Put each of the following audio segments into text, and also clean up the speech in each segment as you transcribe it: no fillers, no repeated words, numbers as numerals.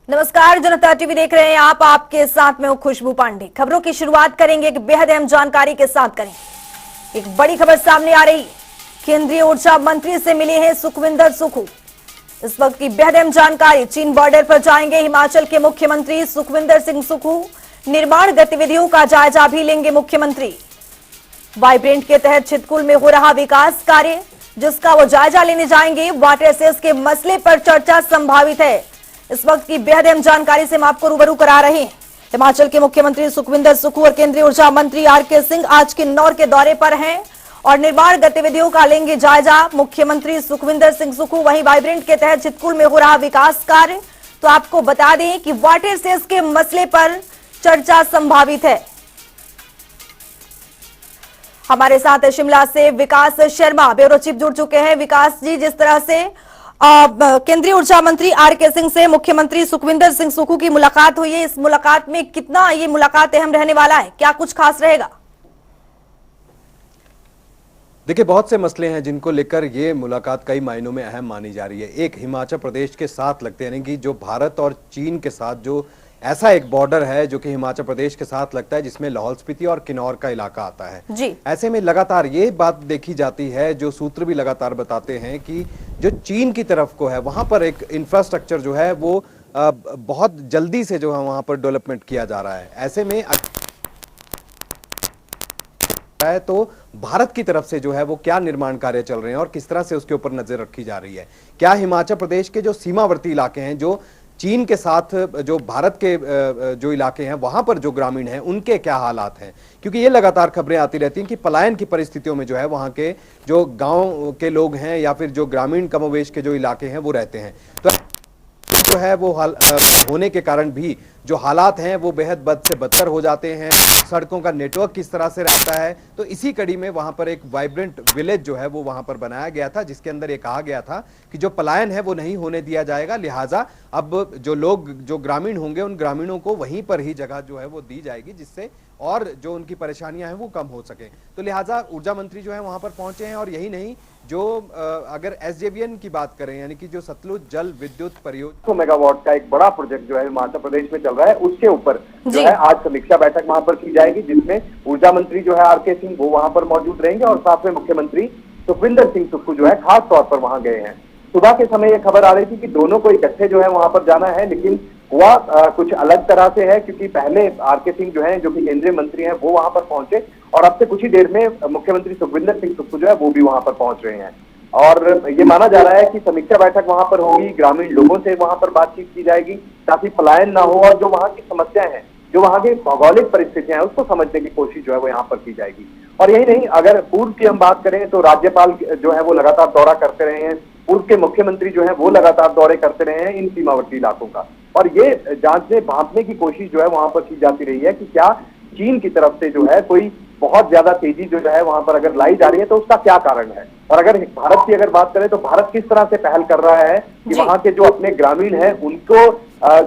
नमस्कार, जनता टीवी देख रहे हैं आप। आपके साथ में हूं खुशबू पांडे। खबरों की शुरुआत करेंगे एक बेहद अहम जानकारी के साथ करेंगे। एक बड़ी खबर सामने आ रही। केंद्रीय ऊर्जा मंत्री से मिले हैं सुखविंदर सुक्खू। इस वक्त की बेहद अहम जानकारी। चीन बॉर्डर पर जाएंगे हिमाचल के मुख्यमंत्री सुखविंदर सिंह सुक्खू। निर्माण गतिविधियों का जायजा भी लेंगे मुख्यमंत्री। वाइब्रेंट के तहत छितकुल में हो रहा विकास कार्य, जिसका वो जायजा लेने जाएंगे। वाटर सेस के मसले पर चर्चा संभावित है। इस वक्त की बेहद अहम जानकारी से हम आपको रूबरू करा रहे हैं। हिमाचल के मुख्यमंत्री सुखविंदर सुक्खू और केंद्रीय ऊर्जा मंत्री आरके सिंह आज किन्नौर के दौरे पर हैं और निर्माण गतिविधियों का लेंगे जायजा मुख्यमंत्री सुखविंदर सिंह सुक्खू। वहीं वाइब्रेंट के तहत छितकुल में हो रहा विकास कार्य, तो आपको बता दें कि वाटर सेस के मसले पर चर्चा संभावित है। हमारे साथ शिमला से विकास शर्मा ब्यूरो चीफ जुड़ चुके हैं। विकास जी, जिस तरह से केंद्रीय ऊर्जा मंत्री आरके सिंह से मुख्यमंत्री सुखविंदर सिंह सुक्खू की मुलाकात हुई है, इस मुलाकात में कितना ये मुलाकात अहम रहने वाला है, क्या कुछ खास रहेगा? देखिए, बहुत से मसले हैं जिनको लेकर ये मुलाकात कई मायनों में अहम मानी जा रही है। एक, हिमाचल प्रदेश के साथ लगते हैं, यानी कि जो भारत और चीन के साथ जो ऐसा एक बॉर्डर है जो कि हिमाचल प्रदेश के साथ लगता है, जिसमें लाहौल स्पीति और किन्नौर का इलाका आता है जी। ऐसे में लगातार ये बात देखी जाती है, जो सूत्र भी लगातार बताते हैं कि जो चीन की तरफ को है वहां पर एक इंफ्रास्ट्रक्चर जो है वो बहुत जल्दी से जो है वहां पर डेवलपमेंट किया जा रहा है। ऐसे में तो भारत की तरफ से जो है वो क्या निर्माण कार्य चल रहे हैं और किस तरह से उसके ऊपर नजर रखी जा रही है। क्या हिमाचल प्रदेश के जो सीमावर्ती इलाके हैं, जो चीन के साथ जो भारत के जो इलाके हैं, वहां पर जो ग्रामीण हैं उनके क्या हालात हैं, क्योंकि ये लगातार खबरें आती रहती हैं कि पलायन की परिस्थितियों में जो है वहां के जो गांव के लोग हैं या फिर जो ग्रामीण कमोवेश के जो इलाके हैं वो रहते हैं। तो जो है वो होने के कारण भी जो हालात हैं वो बेहद बद से बदतर हो जाते हैं। सड़कों का नेटवर्क किस तरह से रहता है, तो इसी कड़ी में वहां पर एक वाइब्रेंट विलेज जो है वो वहां पर बनाया गया था, जिसके अंदर ये कहा गया था कि जो पलायन है वो नहीं होने दिया जाएगा। लिहाजा अब जो लोग जो ग्रामीण होंगे उन ग्रामीणों को वहीं पर ही जगह जो है वो दी जाएगी, जिससे और जो उनकी परेशानियां हैं वो कम हो सके। तो लिहाजा ऊर्जा मंत्री जो है वहां पर पहुंचे हैं। और यही नहीं, जो अगर एसजेवीएन की बात करें, यानी कि जो सतलुज जल विद्युत परियोजना 100 मेगावाट का एक बड़ा प्रोजेक्ट जो है हिमाचल प्रदेश में चल रहा है, उसके ऊपर जो है आज समीक्षा बैठक वहां पर की जाएगी, जिसमें ऊर्जा मंत्री जो है आरके सिंह वो वहां पर मौजूद रहेंगे और साथ में मुख्यमंत्री सुखविंदर सिंह सुक्खू जो है खास तौर पर वहां गए हैं। सुबह के समय यह खबर आ रही थी कि दोनों को इकट्ठे जो है वहां पर जाना है, लेकिन हुआ कुछ अलग तरह से है, क्योंकि पहले आरके सिंह जो है, जो कि केंद्रीय मंत्री हैं, वो वहां पर पहुंचे और अब से कुछ ही देर में मुख्यमंत्री सुखविंदर सिंह सुक्खू जो है वो भी वहां पर पहुंच रहे हैं। और ये माना जा रहा है कि समीक्षा बैठक वहां पर होगी, ग्रामीण लोगों से वहां पर बातचीत की जाएगी ताकि पलायन ना हो और जो वहां की समस्याएं हैं, जो वहां की भौगोलिक परिस्थितियां हैं, उसको समझने की कोशिश जो है वो यहाँ पर की जाएगी। और यही नहीं, अगर पूर्व की हम बात करें तो राज्यपाल जो है वो लगातार दौरा करते रहे हैं, पूर्व के मुख्यमंत्री जो है वो लगातार दौरे करते रहे हैं इन सीमावर्ती इलाकों का। और ये जांचने भांपने की कोशिश जो है वहां पर की जाती रही है कि क्या चीन की तरफ से जो है कोई बहुत ज्यादा तेजी जो है वहां पर अगर लाई जा रही है तो उसका क्या कारण है। और अगर भारत की अगर बात करें तो भारत किस तरह से पहल कर रहा है कि वहां के जो अपने ग्रामीण हैं उनको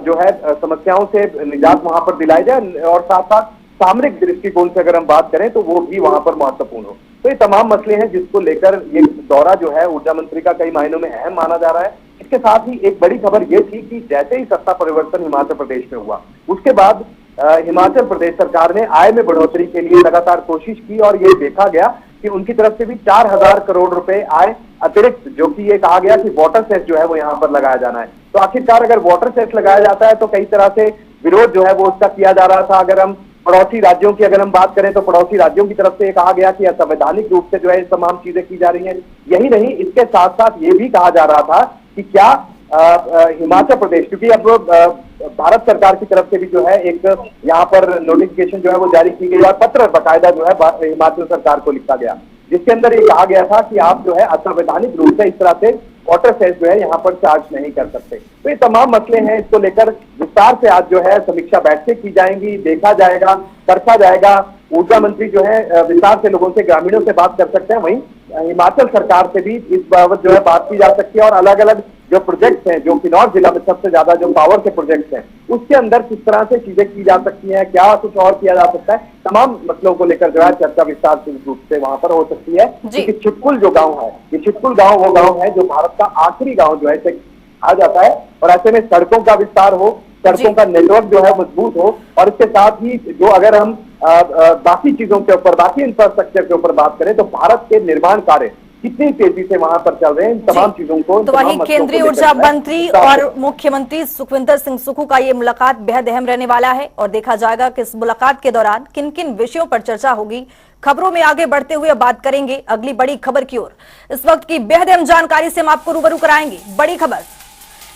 जो है समस्याओं से निजात वहां पर दिलाई जाए, और साथ साथ सामरिक दृष्टिकोण से अगर हम बात करें तो वो भी वहां पर महत्वपूर्ण हो। तो ये तमाम मसले हैं जिसको लेकर ये दौरा जो है ऊर्जा मंत्री का कई मायनों में अहम माना जा रहा है। इसके साथ ही एक बड़ी खबर ये थी कि जैसे ही सत्ता परिवर्तन हिमाचल प्रदेश में हुआ, उसके बाद हिमाचल प्रदेश सरकार ने आय में बढ़ोतरी के लिए लगातार कोशिश की और ये देखा गया कि उनकी तरफ से भी 4000 करोड़ रुपए आय अतिरिक्त, जो कि ये कहा गया कि वाटर सेस जो है वो यहाँ पर लगाया जाना है। तो आखिरकार अगर वाटर सेस लगाया जाता है तो कई तरह से विरोध जो है वो उसका किया जा रहा था। अगर हम पड़ोसी राज्यों की अगर हम बात करें तो पड़ोसी राज्यों की तरफ से कहा गया कि असंवैधानिक रूप से जो है तमाम चीजें की जा रही हैं। यही नहीं, इसके साथ साथ ये भी कहा जा रहा था कि क्या हिमाचल प्रदेश, क्योंकि अब भारत सरकार की तरफ से भी जो है एक यहाँ पर नोटिफिकेशन जो है वो जारी की गई और पत्र बाकायदा जो है हिमाचल सरकार को लिखा गया, जिसके अंदर ये कहा गया था कि आप जो है असंवैधानिक रूप से इस तरह से वाटर सेस जो है यहाँ पर चार्ज नहीं कर सकते। तो ये तमाम मसले हैं, इसको लेकर विस्तार से आज जो है समीक्षा बैठकें की जाएंगी, देखा जाएगा, परखा जाएगा। ऊर्जा मंत्री जो है विस्तार से लोगों से, ग्रामीणों से बात कर सकते हैं, वहीं हिमाचल सरकार से भी इस बाबत जो है बात की जा सकती है और अलग अलग जो प्रोजेक्ट्स हैं, जो किन्नौर जिला में सबसे ज्यादा जो पावर के प्रोजेक्ट्स हैं, उसके अंदर किस तरह से चीजें की जा सकती हैं, क्या कुछ और किया जा सकता है, तमाम मसलों को लेकर जो है चर्चा विस्तार से रूप से वहां पर हो सकती है। क्योंकि छितकुल जो गांव है, ये छितकुल गांव वो गांव है जो भारत का आखिरी गांव जो है आ जाता है, और ऐसे में सड़कों का विस्तार हो, सड़कों का नेटवर्क जो है मजबूत हो, और इसके साथ ही जो अगर हम बाकी चीजों के ऊपर, बाकी इंफ्रास्ट्रक्चर के ऊपर बात करें तो भारत के निर्माण कार्य कितनी तेजी से वहां पर चल रहे हैं, इन तमाम चीजों को, तो वही केंद्रीय ऊर्जा मंत्री और मुख्यमंत्री सुखविंदर सिंह सुक्खू का ये मुलाकात बेहद अहम रहने वाला है और देखा जाएगा कि इस मुलाकात के दौरान किन किन विषयों पर चर्चा होगी। खबरों में आगे बढ़ते हुए बात करेंगे अगली बड़ी खबर की ओर। इस वक्त की बेहद अहम जानकारी से हम आपको रूबरू कराएंगे। बड़ी खबर,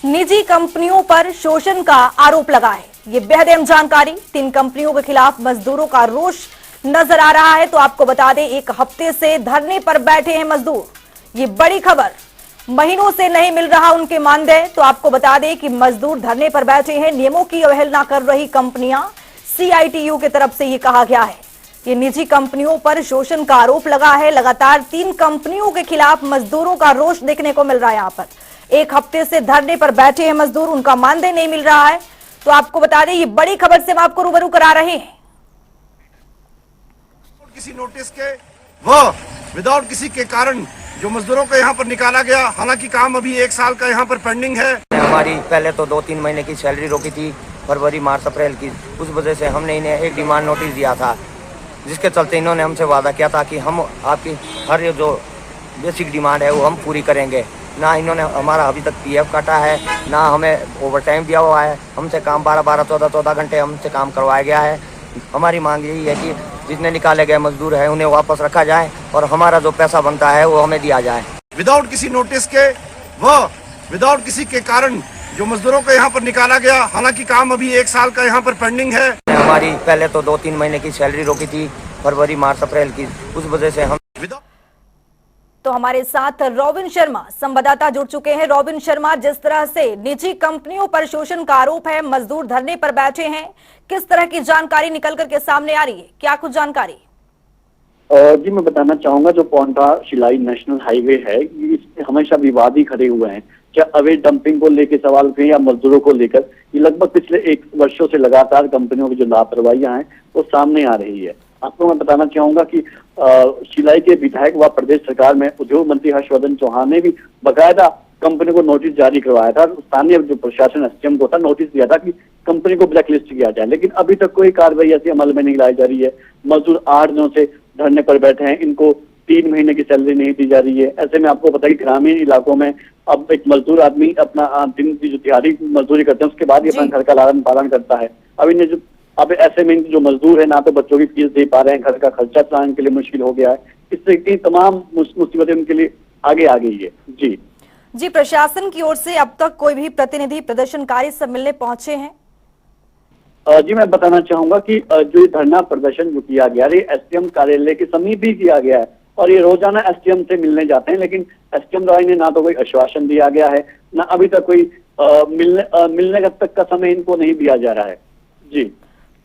निजी कंपनियों पर शोषण का आरोप लगा है। ये बेहद अहम जानकारी, 3 कंपनियों के खिलाफ मजदूरों का रोष नजर आ रहा है। तो आपको बता दें, 1 हफ्ते से धरने पर बैठे हैं मजदूर। ये बड़ी खबर, महीनों से नहीं मिल रहा उनके मानदेय। तो आपको बता दें कि मजदूर धरने पर बैठे हैं। नियमों की अवहेलना कर रही कंपनियां, CITU की तरफ से ये कहा गया है। ये निजी कंपनियों पर शोषण का आरोप लगा है। लगातार 3 कंपनियों के खिलाफ मजदूरों का रोष देखने को मिल रहा है। यहाँ पर 1 हफ्ते से धरने पर बैठे हैं मजदूर, उनका मानदेय नहीं मिल रहा है। तो आपको बता दें, ये बड़ी खबर से हम आपको रूबरू करा रहे हैं। किसी नोटिस के वो विदाउट किसी के कारण जो मजदूरों को यहाँ पर निकाला गया, हालांकि काम अभी 1 साल का यहाँ पर पेंडिंग है। हमारी पहले तो 2-3 महीने की सैलरी रोकी थी, फरवरी मार्च अप्रैल की। उस वजह से हमने इन्हें एक डिमांड नोटिस दिया था, जिसके चलते इन्होंने हमसे वादा किया था कि हम आपकी हर जो बेसिक डिमांड है वो हम पूरी करेंगे। ना इन्होंने हमारा अभी तक PF काटा है, ना हमें ओवर टाइम दिया हुआ है। हमसे काम 12-12, 14-14 घंटे हमसे काम करवाया गया है। हमारी मांग यही है कि जितने निकाले गए मजदूर हैं उन्हें वापस रखा जाए और हमारा जो पैसा बनता है वो हमें दिया जाए। विदाउट किसी नोटिस के वो विदाउट किसी के कारण जो मजदूरों को यहाँ पर निकाला गया, हालांकि काम अभी 1 साल का यहाँ पर पेंडिंग है। हमारी पहले तो 2-3 महीने की सैलरी रोकी थी, फरवरी मार्च अप्रैल की। उस वजह से हम तो हमारे साथ रॉबिन शर्मा संवाददाता जुड़ चुके हैं। रॉबिन शर्मा, जिस तरह से निजी कंपनियों पर शोषण का आरोप है, मजदूर धरने पर बैठे हैं, किस तरह की जानकारी निकल करके सामने आ रही है, क्या कुछ जानकारी? जी मैं बताना चाहूंगा, जो पौंटा शिलाई नेशनल हाईवे है, इस हमेशा विवाद ही खड़े हुए हैं। क्या अवैध डंपिंग को लेकर सवाल उठे या मजदूरों को लेकर, ये लगभग पिछले 1 वर्षों से लगातार कंपनियों की जो लापरवाहियां हैं वो सामने आ रही है। आपको मैं बताना चाहूंगा कि शिलाई के विधायक व प्रदेश सरकार में उद्योग मंत्री हर्षवर्धन चौहान ने भी बकायदा कंपनी को नोटिस जारी करवाया था। स्थानीय जो प्रशासन SDM को था, नोटिस दिया था कि कंपनी को ब्लैकलिस्ट किया जाए, लेकिन अभी तक कोई कार्रवाई ऐसी अमल में नहीं लाई जा रही है। मजदूर 8 दिनों से धरने पर बैठे हैं, इनको 3 महीने की सैलरी नहीं दी जा रही है। ऐसे में आपको पता है कि ग्रामीण इलाकों में अब एक मजदूर आदमी अपना दिन की जो दिहाड़ी मजदूरी करते हैं उसके बाद ही अपना घर का लालन पालन करता है। अब ऐसे में जो मजदूर है, ना तो बच्चों की फीस दे पा रहे हैं, घर का खर्चा चलाने के लिए मुश्किल हो गया है। इससे इतनी तमाम मुसीबतें उनके लिए आगे आ गई है। जी, प्रशासन की ओर से अब तक कोई भी प्रतिनिधि, प्रदर्शनकारी सब मिलने पहुंचे हैं? जी मैं बताना चाहूंगा कि जो ये धरना प्रदर्शन जो किया गया, ये SDM कार्यालय के समीप ही किया गया है और ये रोजाना SDM से मिलने जाते हैं, लेकिन SDM द्वारा इन्हें ना तो कोई आश्वासन दिया गया है, ना अभी तक कोई मिलने तक का समय इनको नहीं दिया जा रहा है। जी,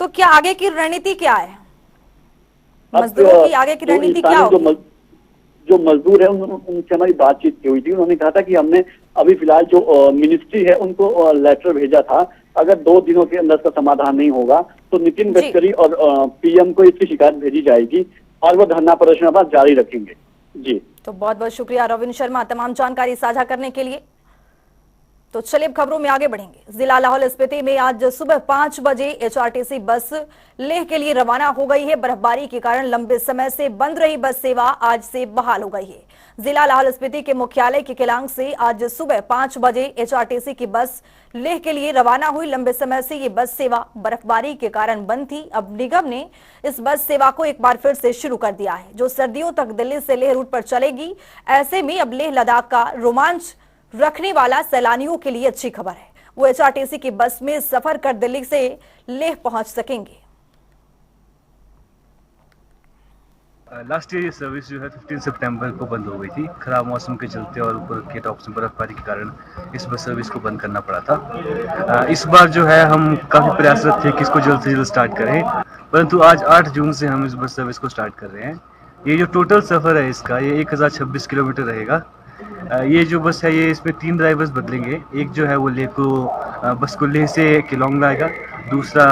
तो क्या आगे की रणनीति क्या है? मजदूरों की आगे की रणनीति क्या होगी? जो मजदूर है उनसे हमारी बातचीत की हुई थी। उन्होंने कहा था कि हमने अभी फिलहाल जो मिनिस्ट्री है उनको लेटर भेजा था, अगर 2 दिनों के अंदर इसका समाधान नहीं होगा तो नितिन गडकरी और PM को इसकी शिकायत भेजी जाएगी और वो धरना प्रदर्शन अपना जारी रखेंगे। जी, तो बहुत बहुत शुक्रिया रॉबिन शर्मा तमाम जानकारी साझा करने के लिए। तो चलिए अब खबरों में आगे बढ़ेंगे। जिला लाहौल स्पीति में आज सुबह 5 बजे HRTC बस लेह के लिए रवाना हो गई है। बर्फबारी के कारण लंबे समय से बंद रही बस सेवा आज से बहाल हो गई है। जिला लाहौल स्पीति के मुख्यालय के केलांग से आज सुबह 5 बजे HRTC की बस लेह के लिए रवाना हुई। लंबे समय से ये बस सेवा बर्फबारी के कारण बंद थी। अब निगम ने इस बस सेवा को एक बार फिर से शुरू कर दिया है, जो सर्दियों तक दिल्ली से लेह रूट पर चलेगी। ऐसे में अब लेह लद्दाख का रोमांच रखने वाला सैलानियों के लिए अच्छी खबर है। वो HRTC की बस में सफर कर दिल्ली से लेह पहुंच सकेंगे। लास्ट ईयर ये सर्विस जो है 15 सितंबर को बंद हो गई थी। खराब मौसम के चलते और ऊपर के टॉप्स में बर्फबारी के कारण इस बस सर्विस को बंद करना पड़ा था। इस बार जो है हम काफ़ी प्रयासरत थे कि इसको जल्द से जल्द स्टार्ट करें, परंतु आज 8 जून से हम इस बस सर्विस को स्टार्ट कर रहे हैं। ये जो टोटल सफ़र है इसका, ये 1026 किलोमीटर रहेगा। ये जो बस है, ये इसमें 3 ड्राइवर्स बदलेंगे। एक जो है वो बस को लेह से केलोंग लाएगा, दूसरा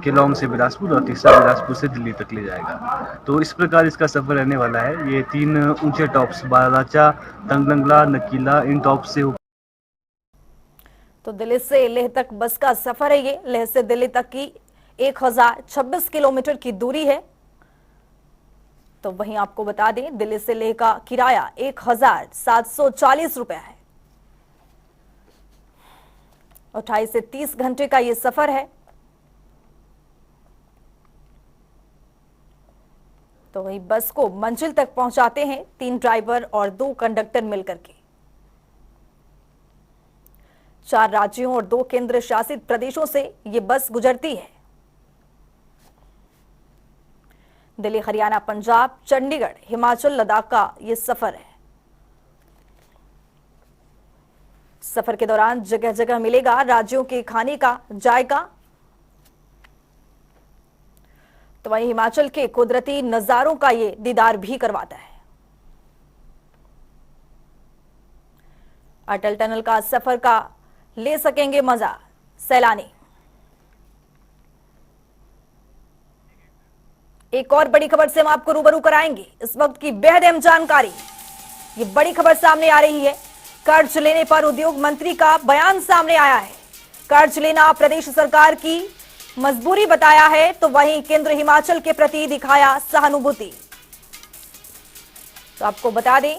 केलोंग से बिलासपुर और तीसरा बिलासपुर से दिल्ली तक ले जाएगा। तो इस प्रकार इसका सफ़र रहने वाला है। ये 3 ऊंचे टॉप्स, बाराचा, तंगलंगला, नकीला, इन टॉप से तो दिल्ली से लेह तक बस का सफर है। ये लेह से दिल्ली तक की 1026 किलोमीटर की दूरी है। तो वहीं आपको बता दें, दिल्ली से लेह का किराया 1740 रुपया है। 28 से 30 घंटे का ये सफर है। तो वही बस को मंजिल तक पहुंचाते हैं 3 ड्राइवर और 2 कंडक्टर मिलकर के। 4 राज्यों और 2 केंद्र शासित प्रदेशों से ये बस गुजरती है। दिल्ली, हरियाणा, पंजाब, चंडीगढ़, हिमाचल, लद्दाख का ये सफर है। सफर के दौरान जगह जगह मिलेगा राज्यों के खाने का जायका। तो वहीं हिमाचल के कुदरती नजारों का ये दीदार भी करवाता है। अटल टनल का सफर का ले सकेंगे मजा सैलानी। एक और बड़ी खबर से हम आपको रूबरू कराएंगे इस वक्त की बेहद अहम जानकारी। ये बड़ी खबर सामने आ रही है। कर्ज लेने पर उद्योग मंत्री का बयान सामने आया है। कर्ज लेना प्रदेश सरकार की मजबूरी बताया है, तो वहीं केंद्र हिमाचल के प्रति दिखाया सहानुभूति। तो आपको बता दें,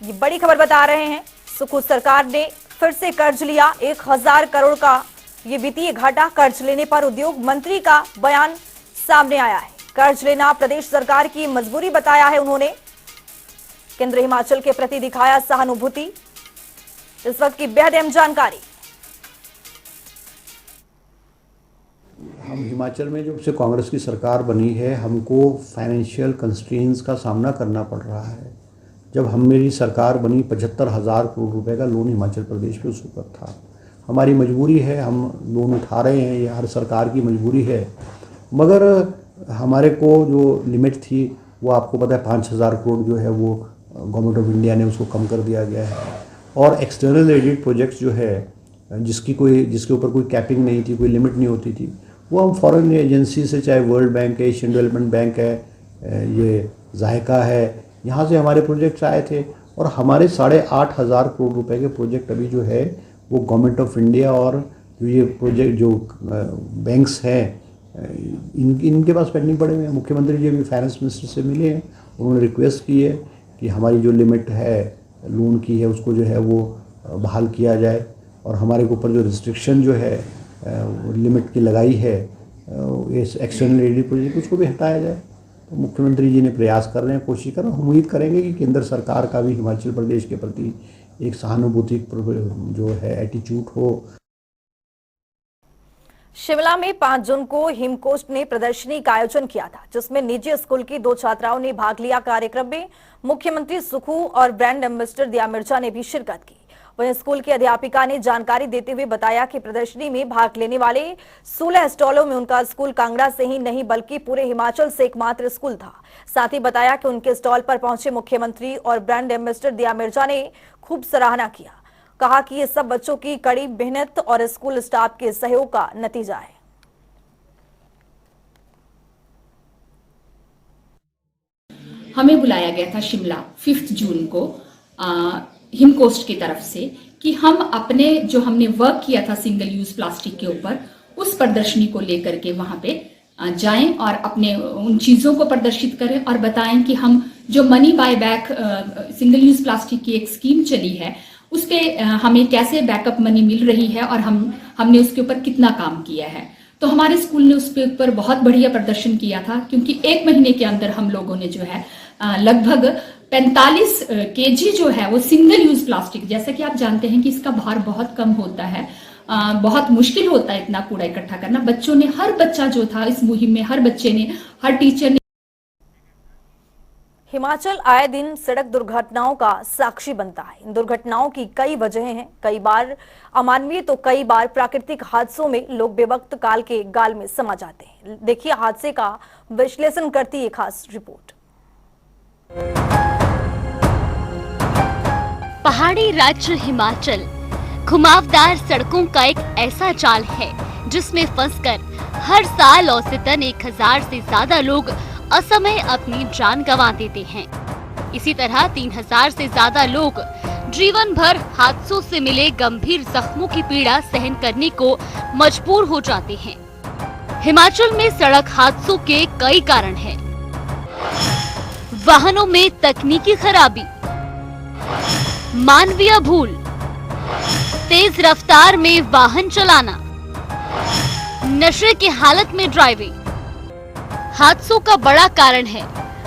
ये बड़ी खबर बता रहे हैं, सुखू सरकार ने फिर से कर्ज लिया 1000 करोड़ का ये वित्तीय घाटा। कर्ज लेने पर उद्योग मंत्री का बयान सामने आया है। कर्ज लेना प्रदेश सरकार की मजबूरी बताया है उन्होंने। केंद्र हिमाचल के प्रति दिखाया सहानुभूति। इस वक्त की बेहद अहम जानकारी। हम हिमाचल में जब से कांग्रेस की सरकार बनी है, हमको फाइनेंशियल कंस्ट्रेंट्स का सामना करना पड़ रहा है। जब मेरी सरकार बनी, 75,000 करोड़ रुपए का लोन हिमाचल प्रदेश पे उस वक्त था। हमारी मजबूरी है, हम लोन उठा रहे हैं, ये हर सरकार की मजबूरी है। मगर हमारे को जो लिमिट थी वो आपको पता है 5,000 करोड़ जो है वो गवर्नमेंट ऑफ इंडिया ने उसको कम कर दिया गया है। और एक्सटर्नल एडेड प्रोजेक्ट्स जो है जिसके ऊपर कोई कैपिंग नहीं थी, कोई लिमिट नहीं होती थी, वो हम फॉरेन एजेंसी से, चाहे वर्ल्ड बैंक है, एशियन डेवलपमेंट बैंक है, ये जायका है, यहाँ से हमारे प्रोजेक्ट्स आए थे। और हमारे 8,500 करोड़ रुपए के प्रोजेक्ट अभी जो है वो गवर्नमेंट ऑफ इंडिया और जो ये प्रोजेक्ट जो बैंक्स हैं इनके पास पेंडिंग पड़े हुए हैं। मुख्यमंत्री जी अभी फाइनेंस मिनिस्टर से मिले हैं, उन्होंने रिक्वेस्ट की है कि हमारी जो लिमिट है लोन की है उसको जो है वो बहाल किया जाए, और हमारे ऊपर जो रिस्ट्रिक्शन जो है लिमिट की लगाई है इस एक्सटर्नल एडेड प्रोजेक्ट उसको भी हटाया जाए। तो मुख्यमंत्री जी ने प्रयास कर रहे हैं, कोशिश कर रहे हैं। हम उम्मीद करेंगे कि केंद्र सरकार का भी हिमाचल प्रदेश के प्रति एक सहानुभूति जो है एटीट्यूड हो। शिमला में 5 जून को हिमकोस्ट ने प्रदर्शनी का आयोजन किया था, जिसमें निजी स्कूल की 2 छात्राओं ने भाग लिया। कार्यक्रम में मुख्यमंत्री सुखू और ब्रांड एम्बेसडर दिया मिर्जा ने भी शिरकत की। वहीं स्कूल की अध्यापिका ने जानकारी देते हुए बताया कि प्रदर्शनी में भाग लेने वाले 16 स्टॉलों में उनका स्कूल कांगड़ा से ही नहीं बल्कि पूरे हिमाचल से एकमात्र स्कूल था। साथ ही बताया कि उनके स्टॉल पर पहुंचे मुख्यमंत्री और ब्रांड एम्बेसडर दिया मिर्जा ने खूब सराहना किया। कहा कि ये सब बच्चों की कड़ी मेहनत और स्कूल स्टाफ के सहयोग का नतीजा है। हमें बुलाया गया था शिमला 5 जून को हिमकोस्ट की तरफ से कि हम अपने जो हमने वर्क किया था सिंगल यूज प्लास्टिक के ऊपर, उस प्रदर्शनी को लेकर के वहां पे जाएं और अपने उन चीजों को प्रदर्शित करें और बताएं कि हम जो money buy back single use plastic की एक स्कीम चली है उस पे हमें कैसे बैकअप मनी मिल रही है और हमने उसके ऊपर कितना काम किया है। तो हमारे स्कूल ने उस पे ऊपर बहुत बढ़िया प्रदर्शन किया था, क्योंकि 1 महीने के अंदर हम लोगों ने जो है लगभग 45 केजी जो है वो सिंगल यूज प्लास्टिक, जैसा कि आप जानते हैं कि इसका भार बहुत कम होता है, बहुत मुश्किल होता है इतना कूड़ा इकट्ठा करना। बच्चों ने, हर बच्चा जो था इस मुहिम में, हर बच्चे ने, हर टीचर ने। हिमाचल आए दिन सड़क दुर्घटनाओं का साक्षी बनता है। इन दुर्घटनाओं की कई वजहें हैं, कई बार अमानवीय तो कई बार प्राकृतिक हादसों में लोग बेवक्त काल के गाल में समा जाते हैं। देखिए हादसे का विश्लेषण करती एक खास रिपोर्ट। पहाड़ी राज्य हिमाचल घुमावदार सड़कों का एक ऐसा जाल है जिसमें फंसकर हर साल औसतन 1000 से ज्यादा लोग असमय अपनी जान गंवा देते हैं। इसी तरह 3000 से ज्यादा लोग जीवन भर हादसों से मिले गंभीर जख्मों की पीड़ा सहन करने को मजबूर हो जाते हैं। हिमाचल में सड़क हादसों के कई कारण हैं। वाहनों में तकनीकी खराबी, मानवीय भूल, तेज रफ्तार में वाहन चलाना, नशे की हालत में ड्राइविंग हादसों का बड़ा कारण है।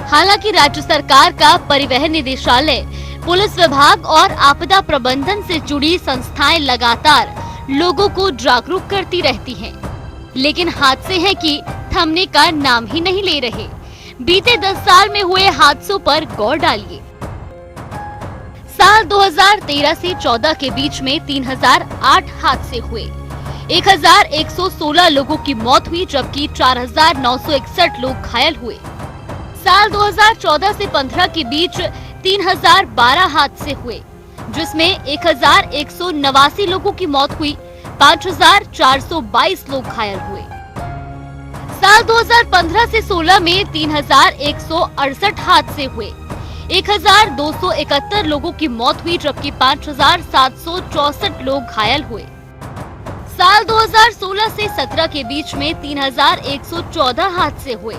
हालांकि राज्य सरकार का परिवहन निदेशालय, पुलिस विभाग और आपदा प्रबंधन से जुड़ी संस्थाएं लगातार लोगों को जागरूक करती रहती हैं, लेकिन हादसे हैं कि थमने का नाम ही नहीं ले रहे। बीते 10 साल में हुए हादसों पर गौर डालिए। साल 2013 से 14 के बीच में 3008 हादसे हुए, 1116 लोगों की मौत हुई, जबकि 4961 लोग घायल हुए। साल 2014 से 15 के बीच 3012 हादसे हुए, जिसमें 1189 लोगों की मौत हुई, 5422 लोग घायल हुए। साल 2015 से 16 में 3168 हादसे हुए, 1271 लोगों की मौत हुई, जबकि 5764 लोग घायल हुए। साल 2016 से 17 के बीच में 3114 हादसे हुए,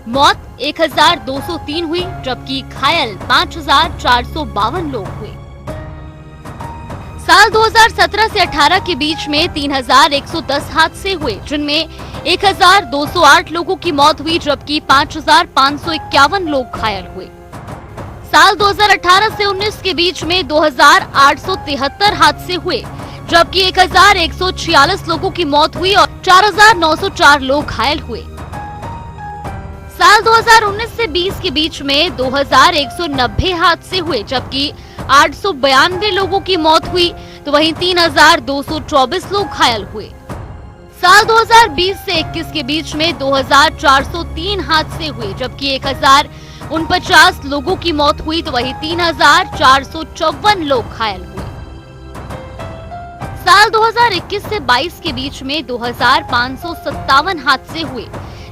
मौत 1203 हुई, जबकि घायल 5452 लोग हुए। साल 2017 से 18 के बीच में 3110 हादसे हुए, जिनमें 1208 लोगों की मौत हुई, जबकि 5551 लोग घायल हुए। साल 2018 से 19 के बीच में 2873 हादसे हुए, जबकि 1146 लोगों की मौत हुई और 4904 लोग घायल हुए। साल 2019 से 20 के बीच में 2190 हादसे हुए, जबकि 892 लोगों की मौत हुई, तो वहीं 3224 लोग घायल हुए। साल 2020 से 21 के बीच में 2403 हादसे हुए, जबकि 1049 लोगों की मौत हुई, तो वहीं 3454 लोग घायल हुए। साल 2021 से 22 के बीच में 2557 हादसे हुए,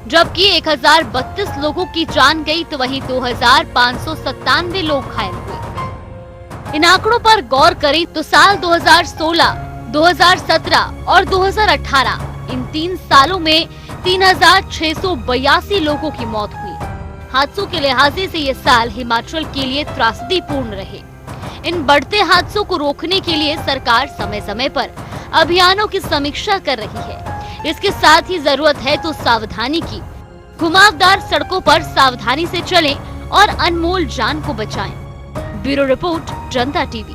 जबकि 1032 लोगों की जान गई, तो वहीं 2597 लोग घायल हुए। इन आंकड़ों पर गौर करें तो साल 2016, 2017 और 2018 इन 3 सालों में 3682 लोगों की मौत हुई। हादसों के लिहाज से ये साल हिमाचल के लिए त्रासदीपूर्ण रहे। इन बढ़ते हादसों को रोकने के लिए सरकार समय समय पर अभियानों की समीक्षा कर रही है। इसके साथ ही जरूरत है तो सावधानी की। घुमावदार सड़कों पर सावधानी से चलें और अनमोल जान को बचाएं। ब्यूरो रिपोर्ट, जनता टीवी।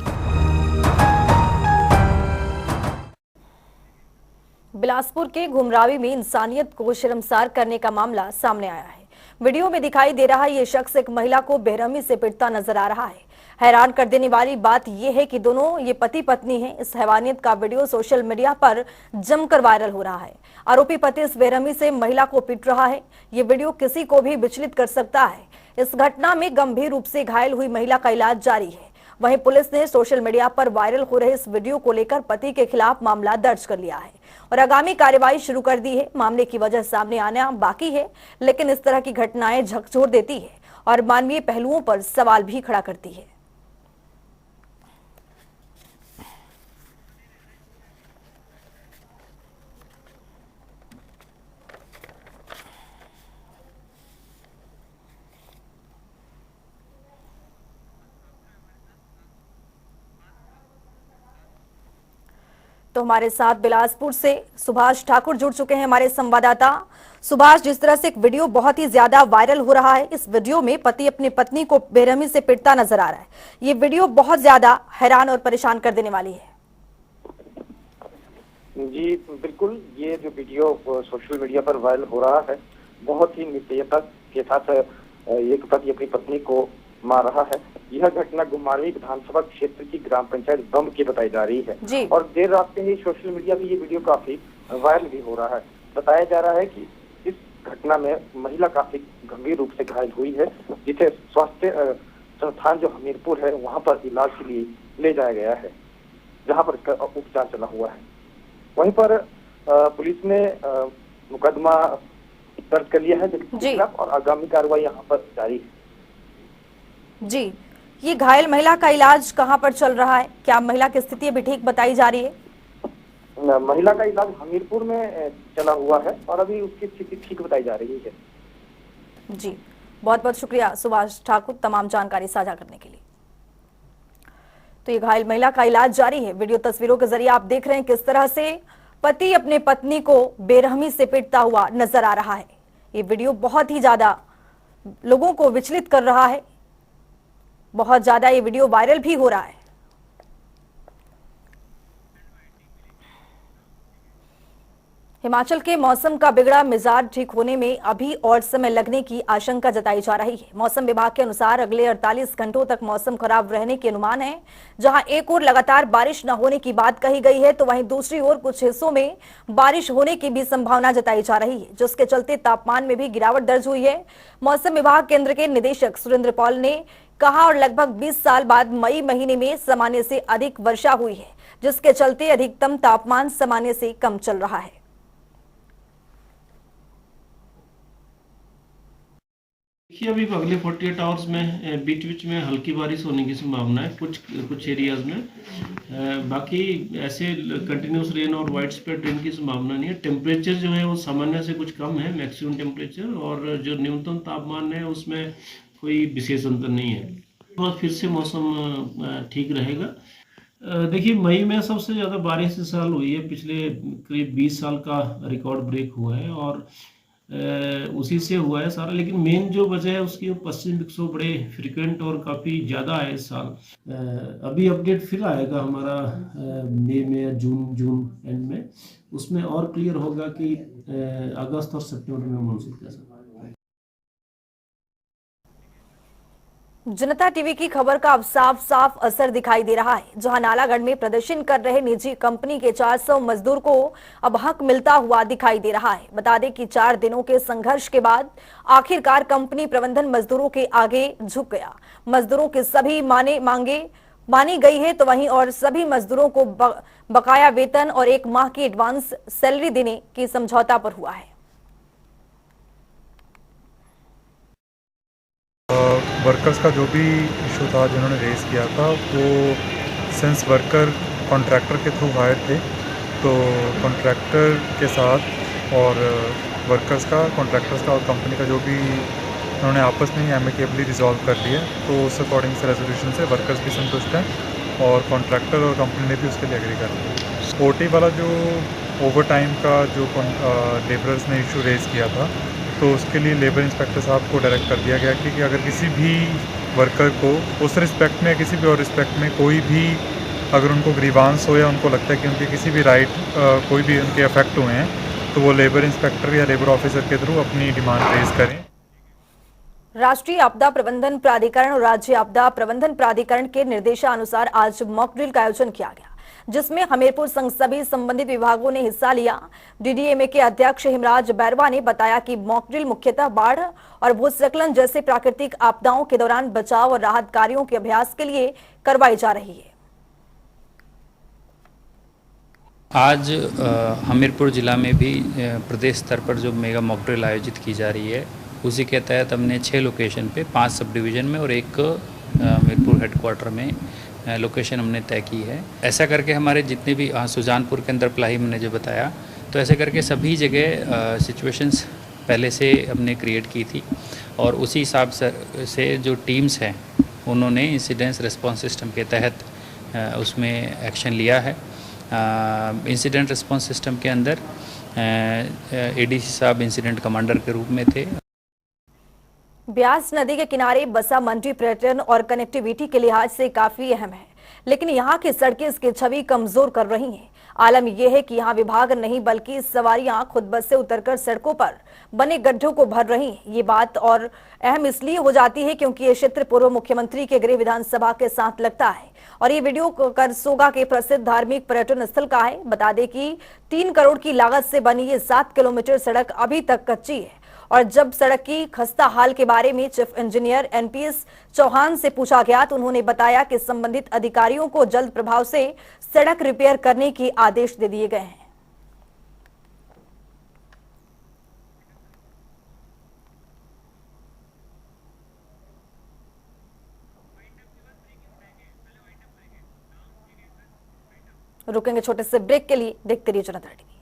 बिलासपुर के घुमरावी में इंसानियत को शर्मसार करने का मामला सामने आया है। वीडियो में दिखाई दे रहा ये शख्स एक महिला को बेरहमी से पिटता नजर आ रहा है। हैरान कर देने वाली बात यह है कि दोनों ये पति पत्नी हैं। इस हैवानियत का वीडियो सोशल मीडिया पर जमकर वायरल हो रहा है। आरोपी पति इस बेरहमी से महिला को पीट रहा है। ये वीडियो किसी को भी विचलित कर सकता है। इस घटना में गंभीर रूप से घायल हुई महिला का इलाज जारी है। वहीं पुलिस ने सोशल मीडिया पर वायरल हो रहे इस वीडियो को लेकर पति के खिलाफ मामला दर्ज कर लिया है और आगामी कार्रवाई शुरू कर दी है। मामले की वजह सामने आना बाकी है, लेकिन इस तरह की घटनाएं झकझोर देती है और मानवीय पहलुओं पर सवाल भी खड़ा करती है। तो हमारे साथ बिलासपुर से सुभाष ठाकुर जुड़ चुके हैं, हमारे संवाददाता। सुभाष, जिस तरह से एक वीडियो बहुत ही ज्यादा वायरल हो रहा है, इस वीडियो में पति अपनी पत्नी को बेरहमी से पिटता नजर आ रहा है। ये वीडियो बहुत ज्यादा हैरान और परेशान कर देने वाली है। जी बिल्कुल, ये जो वीडियो सोशल मीडिया पर वायरल हो रहा है, बहुत ही निर्दयता के साथ एक पति अपनी पत्नी को मार रहा है। यह घटना घुमारवी विधानसभा क्षेत्र की ग्राम पंचायत बम की बताई जा रही है और देर रात से ही सोशल मीडिया पे ये वीडियो काफी वायरल भी हो रहा है। बताया जा रहा है कि इस घटना में महिला काफी गंभीर रूप से घायल हुई है, जिसे स्वास्थ्य संस्थान जो हमीरपुर है वहां पर इलाज के लिए ले जाया गया है, जहां पर इसका उपचार चला हुआ है। वहीं पर पुलिस ने मुकदमा दर्ज कर लिया है और आगामी कार्रवाई यहाँ पर जारी है। जी, ये घायल महिला का इलाज कहां पर चल रहा है? क्या महिला की स्थिति अभी ठीक बताई जा रही है? महिला का इलाज हमीरपुर में चला हुआ है और अभी उसकी स्थिति ठीक बताई जा रही है। जी, बहुत बहुत शुक्रिया सुभाष ठाकुर तमाम जानकारी साझा करने के लिए। तो ये घायल महिला का इलाज जारी है। वीडियो तस्वीरों के जरिए आप देख रहे हैं किस तरह से पति अपने पत्नी को बेरहमी से पीटता हुआ नजर आ रहा है। ये वीडियो बहुत ही ज्यादा लोगों को विचलित कर रहा है, बहुत ज्यादा ये वीडियो वायरल भी हो रहा है। हिमाचल के मौसम का बिगड़ा मिजाज ठीक होने में अभी और समय लगने की आशंका जताई जा रही है। मौसम विभाग के अनुसार अगले 48 घंटों तक मौसम खराब रहने के अनुमान है। जहां एक ओर लगातार बारिश न होने की बात कही गई है, तो वहीं दूसरी ओर कुछ हिस्सों में बारिश होने की भी संभावना जताई जा रही है, जिसके चलते तापमान में भी गिरावट दर्ज हुई है। मौसम विभाग केंद्र के निदेशक सुरेंद्र पॉल ने कहा, और लगभग 20 साल बाद मई महीने में सामान्य से अधिक वर्षा हुई है, जिसके चलते अधिकतम तापमान सामान्य से कम चल रहा है। देखिए, अभी अगले 48 आवर्स में बीच बीच में हल्की बारिश होने की संभावना है कुछ एरियाज में। बाकी ऐसे कंटिन्यूस रेन और वाइड स्प्रेड रेन की संभावना नहीं है। टेम्परेचर जो है वो सामान्य से कुछ कम है, मैक्सिमम टेम्परेचर, और जो न्यूनतम तापमान है उसमें कोई विशेष अंतर नहीं है। तो फिर से मौसम ठीक रहेगा। देखिए, मई में सबसे ज़्यादा बारिश इस साल हुई है, पिछले करीब 20 साल का रिकॉर्ड ब्रेक हुआ है और उसी से हुआ है सारा। लेकिन मेन जो वजह है उसकी पश्चिम विक्षोभ बड़े फ्रिक्वेंट और काफ़ी ज़्यादा है इस साल। अभी अपडेट फिर आएगा हमारा मई में या जून एंड में, उसमें और क्लियर होगा कि अगस्त और सितंबर में मॉनसून कैसा है। जनता टीवी की खबर का अब साफ साफ असर दिखाई दे रहा है। जहां नालागढ़ में प्रदर्शन कर रहे निजी कंपनी के 400 मजदूर को अब हक मिलता हुआ दिखाई दे रहा है। बता दें कि 4 दिनों के संघर्ष के बाद आखिरकार कंपनी प्रबंधन मजदूरों के आगे झुक गया। मजदूरों की सभी मांगे मानी गई है, तो वहीं और सभी मजदूरों को बकाया वेतन और 1 माह की एडवांस सैलरी देने की समझौता पर हुआ है। वर्कर्स का जो भी इशू था जिन्होंने रेज़ किया था, वो सिंस वर्कर कॉन्ट्रैक्टर के थ्रू हायर थे, तो कॉन्ट्रैक्टर के साथ और वर्कर्स का, कॉन्ट्रैक्टर्स का और कंपनी का जो भी उन्होंने आपस में ही एमिकेबली रिजॉल्व कर लिया, तो उस अकॉर्डिंग से रेजोल्यूशन से वर्कर्स भी संतुष्ट हैं और कॉन्ट्रैक्टर और कंपनी ने भी उसके लिए एग्री कर लिया। ओटी वाला जो ओवर टाइम का जो लेबरर्स ने इशू रेज़ किया था, तो उसके लिए लेबर इंस्पेक्टर साहब को डायरेक्ट कर दिया गया कि अगर किसी भी वर्कर को उस रिस्पेक्ट में या किसी भी और रिस्पेक्ट में कोई भी अगर उनको ग्रीवांस हो या उनको लगता है कि उनके किसी भी राइट कोई भी उनके अफेक्ट हुए हैं, तो वो लेबर इंस्पेक्टर या लेबर ऑफिसर के थ्रू अपनी डिमांड रेज करें। राष्ट्रीय आपदा प्रबंधन प्राधिकरण और राज्य आपदा प्रबंधन प्राधिकरण के निर्देशानुसार आज मॉक ड्रिल का आयोजन किया गया, जिसमें हमीरपुर संग सभी संबंधित विभागों ने हिस्सा लिया। डीडीएमए के अध्यक्ष हिमराज बैरवा ने बताया कि मॉक ड्रिल मुख्यतः बाढ़ और भूस्खलन जैसे प्राकृतिक आपदाओं के दौरान बचाव और राहत कार्यों के अभ्यास के लिए करवाई जा रही है। आज हमीरपुर जिला में भी प्रदेश स्तर पर जो मेगा मॉक ड्रिल आयोजित की जा रही है, उसी के तहत हमने 6 लोकेशन पे 5 सब डिवीज़न में और एक हमीरपुर हेडक्वार्टर में लोकेशन हमने तय की है। ऐसा करके हमारे जितने भी सुजानपुर के अंदर प्लाही मैंने जो बताया, तो ऐसे करके सभी जगह सिचुएशंस पहले से हमने क्रिएट की थी और उसी हिसाब से जो टीम्स हैं उन्होंने इंसिडेंस रिस्पांस सिस्टम के तहत उसमें एक्शन लिया है। इंसिडेंट रिस्पांस सिस्टम के अंदर एडीसी साहब इंसिडेंट कमांडर के रूप में थे। ब्यास नदी के किनारे बसा मंडी पर्यटन और कनेक्टिविटी के लिहाज से काफी अहम है, लेकिन यहाँ की सड़कें इसकी छवि कमजोर कर रही हैं। आलम यह है कि यहाँ विभाग नहीं बल्कि सवारियां खुद बस से उतरकर सड़कों पर बने गड्ढों को भर रही हैं। ये बात और अहम इसलिए हो जाती है क्योंकि ये क्षेत्र पूर्व मुख्यमंत्री के गृह विधानसभा के साथ लगता है और ये वीडियो करसोगा के प्रसिद्ध धार्मिक पर्यटन स्थल का है। बता दें कि 3 करोड़ की लागत से बनी ये 7 किलोमीटर सड़क अभी तक कच्ची है और जब सड़क की खस्ता हाल के बारे में चीफ इंजीनियर एनपीएस चौहान से पूछा गया तो उन्होंने बताया कि संबंधित अधिकारियों को जल्द प्रभाव से सड़क रिपेयर करने के आदेश दे दिए गए हैं। रुकेंगे छोटे से ब्रेक के लिए, देखते रहिए जनता टीवी।